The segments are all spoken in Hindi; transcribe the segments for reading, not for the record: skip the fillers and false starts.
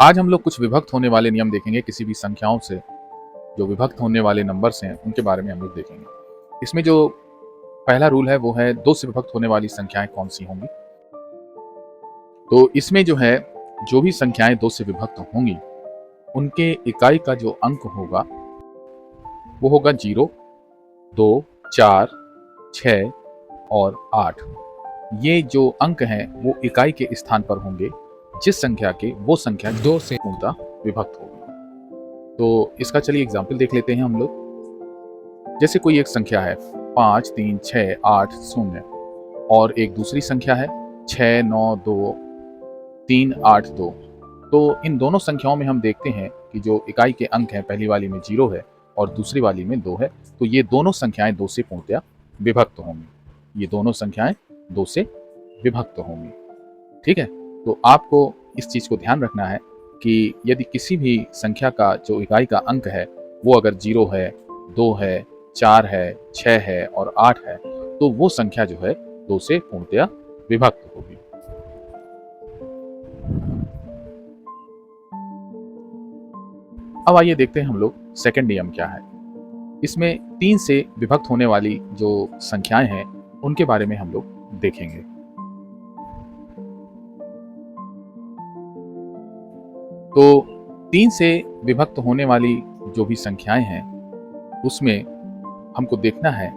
आज हम लोग कुछ विभक्त होने वाले नियम देखेंगे। किसी भी संख्याओं से जो विभक्त होने वाले नंबर्स हैं उनके बारे में हम लोग देखेंगे। इसमें जो पहला रूल है वो है दो से विभक्त होने वाली संख्याएं कौन सी होंगी। तो इसमें जो है जो भी संख्याएं दो से विभक्त होंगी उनके इकाई का जो अंक होगा वो होगा 0, 2, 4, 6 और 8। ये जो अंक हैं वो इकाई के स्थान पर होंगे जिस संख्या के वो संख्या दो से पूर्णतः विभक्त होगी। तो इसका चलिए एग्जाम्पल देख लेते हैं हम लोग। जैसे कोई एक संख्या है 5, 3, 6, 8, 0 और एक दूसरी संख्या है 6, 9, 2, 3, 8, 2। तो इन दोनों संख्याओं में हम देखते हैं कि जो इकाई के अंक हैं पहली वाली में 0 है और दूसरी वाली में 2 है। तो ये दोनों संख्याएं दो से पूर्णतः विभक्त होंगी। ये दोनों संख्याएं दो से विभक्त होंगी। ठीक है, तो आपको इस चीज को ध्यान रखना है कि यदि किसी भी संख्या का जो इकाई का अंक है वो अगर 0 है, 2 है, 4 है, 6 है और 8 है तो वो संख्या जो है दो से पूर्णतः विभक्त होगी। अब आइए देखते हैं हम लोग सेकंड नियम क्या है। इसमें 3 से विभक्त होने वाली जो संख्याएं हैं उनके बारे में हम लोग देखेंगे। तो 3 से विभक्त होने वाली जो भी संख्याएं हैं उसमें हमको देखना है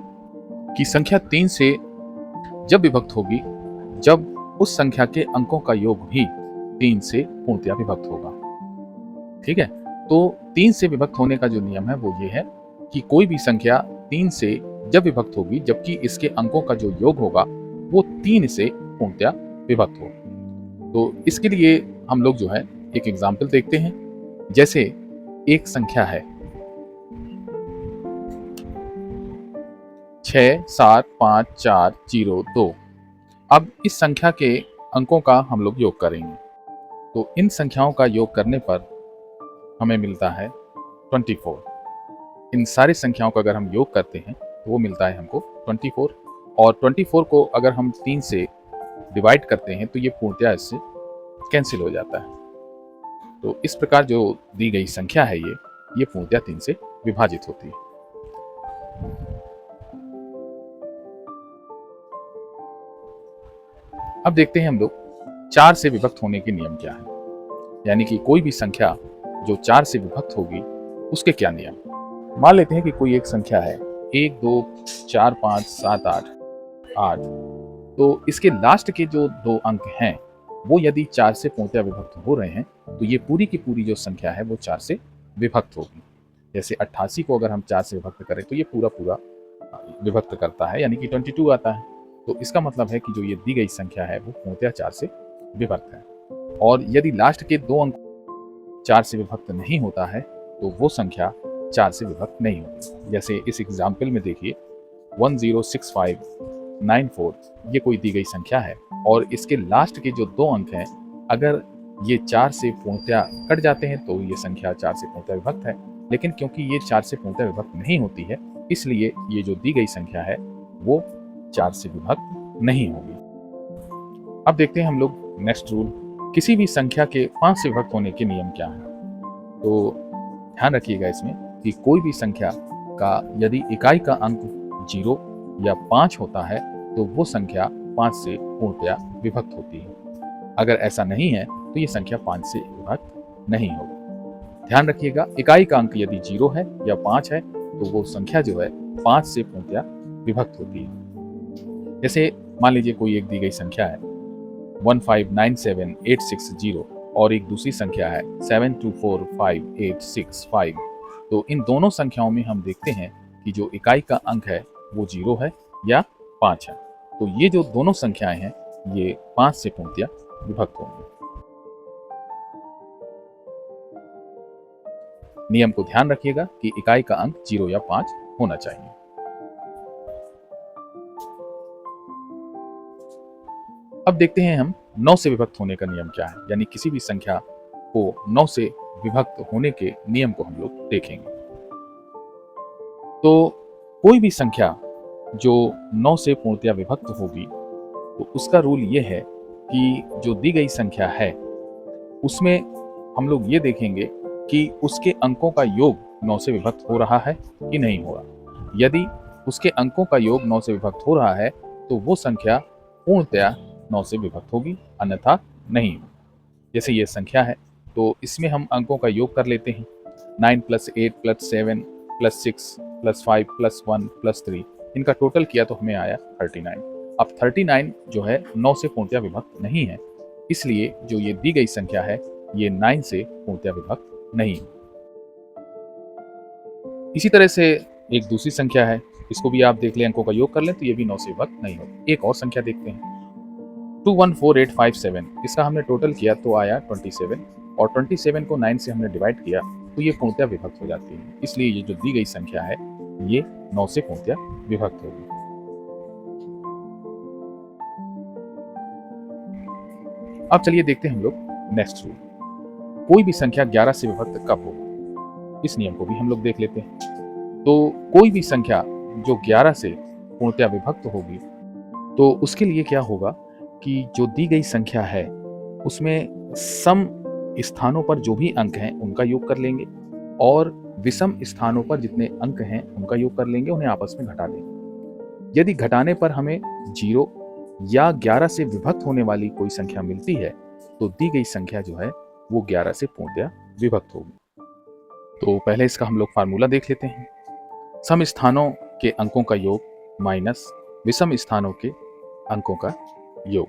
कि संख्या 3 से जब विभक्त होगी जब उस संख्या के अंकों का योग भी 3 से पूर्णतः विभक्त होगा। ठीक है, तो 3 से विभक्त होने का जो नियम है वो ये है कि कोई भी संख्या 3 से जब विभक्त होगी जबकि इसके अंकों का जो योग होगा वो 3 से पूर्णतः विभक्त हो। तो इसके लिए हम लोग जो है एक एग्जाम्पल देखते हैं। जैसे एक संख्या है 6, 7, 5, 4, 0, 2। अब इस संख्या के अंकों का हम लोग योग करेंगे। तो इन संख्याओं का योग करने पर हमें मिलता है 24। इन सारी संख्याओं का अगर हम योग करते हैं तो वो मिलता है हमको 24। और 24 को अगर हम 3 से डिवाइड करते हैं तो ये पूर्णतः इससे कैंसिल हो जाता है। तो इस प्रकार जो दी गई संख्या है ये पूर्णतः 3 से विभाजित होती है। अब देखते हैं हम लोग 4 से विभक्त होने के नियम क्या है। यानी कि कोई भी संख्या जो 4 से विभक्त होगी उसके क्या नियम। मान लेते हैं कि कोई एक संख्या है 1, 2, 4, 5, 7, 8। तो इसके लास्ट के जो दो अंक हैं वो यदि 4 से पूर्णतः विभक्त हो रहे हैं तो ये पूरी की पूरी जो संख्या है वो 4 से विभक्त होगी। जैसे 88 को अगर हम 4 से विभक्त करें तो ये पूरा पूरा विभक्त करता है यानी कि 22 आता है। तो इसका मतलब है कि जो ये दी गई संख्या है वो पूर्णतः 4 से विभक्त है। और यदि लास्ट के दो अंक 4 से विभक्त नहीं होता है तो वो संख्या 4 से विभक्त नहीं होगी। जैसे इस एग्जाम्पल में देखिए 106594 ये कोई दी गई संख्या है और इसके लास्ट के जो दो अंक हैं अगर ये 4 से पूर्णतः कट जाते हैं तो ये संख्या 4 से पूर्णतः विभक्त है। लेकिन क्योंकि ये 4 से पूर्णतः विभक्त नहीं होती है इसलिए ये जो दी गई संख्या है वो 4 से विभक्त नहीं होगी। अब देखते हैं हम लोग नेक्स्ट रूल। किसी भी संख्या के 5 से विभक्त होने के नियम क्या हैं। तो ध्यान रखिएगा इसमें कि कोई भी संख्या का यदि इकाई का अंक 0 या 5 होता है तो वो संख्या 5 से पूर्णतः विभक्त होती है। अगर ऐसा नहीं है तो ये संख्या 5 से विभक्त नहीं होगी। ध्यान रखिएगा इकाई का अंक यदि 0 है या 5 है तो वो संख्या जो है 5 से पूर्णतः विभक्त होती है। जैसे मान लीजिए कोई एक दी गई संख्या है 1597860 और एक दूसरी संख्या है 7245865। तो इन दोनों संख्याओं में हम देखते हैं कि जो इकाई का अंक है वो 0 है या 5 है। तो ये जो दोनों संख्याएं हैं ये 5 से पूर्णतः विभक्त होंगी। नियम को ध्यान रखिएगा कि इकाई का अंक 0 या 5 होना चाहिए। अब देखते हैं हम 9 से विभक्त होने का नियम क्या है। यानी किसी भी संख्या को 9 से विभक्त होने के नियम को हम लोग देखेंगे। तो कोई भी संख्या जो 9 से पूर्णतः विभक्त होगी तो उसका रूल ये है कि जो दी गई संख्या है उसमें हम लोग ये देखेंगे कि उसके अंकों का योग 9 से विभक्त हो रहा है कि नहीं हो रहा। यदि उसके अंकों का योग 9 से विभक्त हो रहा है तो वो संख्या पूर्णतया 9 से विभक्त होगी, अन्यथा नहीं। जैसे ये संख्या है तो इसमें हम अंकों का योग कर लेते हैं। 9 + 8 + 7 + 6 + 5 + 1 + 3, इनका टोटल किया तो हमें आया 39। अब 39 जो है 9 से पूर्णतया विभक्त नहीं है, इसलिए जो ये दी गई संख्या है ये 9 से पूर्णतया विभक्त नहीं। इसी तरह से एक दूसरी संख्या है, इसको भी आप देख लें, अंकों का योग कर लें तो ये भी 9 से विभक्त नहीं होगी। एक और संख्या देखते हैं, 214857, इसका हमने टोटल किया तो आया 27, और 27 को 9 से हमने डिवाइड किया तो ये पूर्णतया विभक्त हो जाती है। इसलिए ये जो दी गई संख्या है ये 9 से पूर्णतया विभक्त होगी। अब चलिए देखते हैं हम लोग नेक्स्ट रूल। कोई भी संख्या 11 से विभक्त कब होगी, इस नियम को भी हम लोग देख लेते हैं। तो कोई भी संख्या जो 11 से पूर्णतया विभक्त होगी तो उसके लिए क्या होगा कि जो दी गई संख्या है उसमें सम स्थानों पर जो भी अंक हैं उनका योग कर लेंगे, और विषम स्थानों पर जितने अंक हैं उनका योग कर लेंगे, उन्हें आपस में घटा देंगे। यदि घटाने पर हमें 0 या 11 से विभक्त होने वाली कोई संख्या मिलती है तो दी गई संख्या जो है वो 11 से पूर्णतया विभक्त होगी। तो पहले इसका हम लोग फार्मूला देख लेते हैं। सम स्थानों के अंकों का योग माइनस विषम स्थानों के अंकों का योग,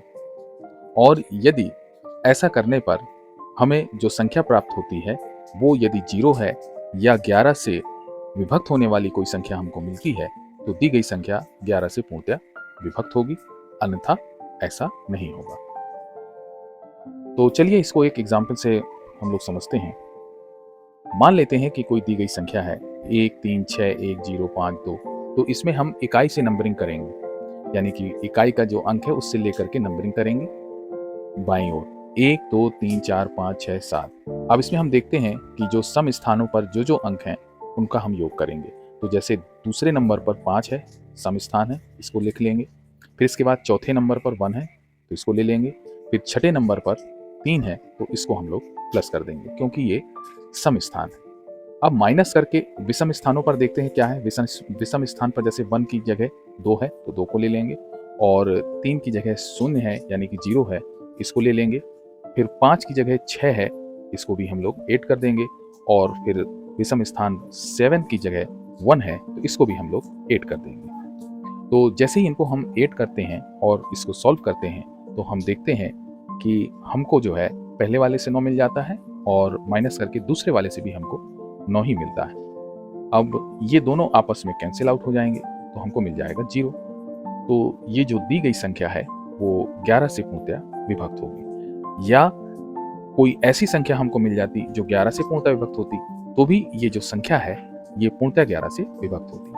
और यदि ऐसा करने पर हमें जो संख्या प्राप्त होती है वो यदि 0 है या 11 से विभक्त होने वाली कोई संख्या हमको मिलती है तो दी गई संख्या 11 से पूर्णतया विभक्त होगी, अन्यथा ऐसा नहीं होगा। तो चलिए इसको एक एग्जाम्पल से हम लोग समझते हैं। मान लेते हैं कि कोई दी गई संख्या है 1 3 6 1 0 5 2, तो इसमें हम इकाई से नंबरिंग करेंगे, यानी कि इकाई का जो अंक है उससे लेकर के नंबरिंग करेंगे बाईं ओर, 1 2 3 4 5 6 7। अब इसमें हम देखते हैं कि जो सम स्थानों पर जो जो अंक हैं उनका हम योग करेंगे। तो जैसे दूसरे नंबर पर 5 है, सम स्थान है, इसको लिख लेंगे। फिर इसके बाद चौथे नंबर पर 1 है तो इसको ले लेंगे। फिर छठे नंबर पर 3 है तो इसको हम लोग प्लस कर देंगे क्योंकि ये सम स्थान है। अब माइनस करके विषम स्थानों पर देखते हैं क्या है। विषम स्थान पर जैसे 1 की जगह 2 है तो 2 को ले लेंगे, और 3 की जगह 0 है यानी कि 0 है, इसको ले लेंगे। फिर 5 की जगह 6 है, इसको भी हम लोग 8 कर देंगे, और फिर विषम स्थान 7 की जगह 1 है तो इसको भी हम लोग 8 कर देंगे। तो जैसे ही इनको हम 8 करते हैं और इसको सॉल्व करते हैं तो हम देखते हैं कि हमको जो है पहले वाले से 9 मिल जाता है, और माइनस करके दूसरे वाले से भी हमको 9 ही मिलता है। अब ये दोनों आपस में कैंसिल आउट हो जाएंगे तो हमको मिल जाएगा 0। तो ये जो दी गई संख्या है वो 11 से पूर्णतया विभक्त होगी। या कोई ऐसी संख्या हमको मिल जाती जो 11 से पूर्णतया विभक्त होती तो भी ये जो संख्या है ये पूर्णतया 11 से विभक्त होती।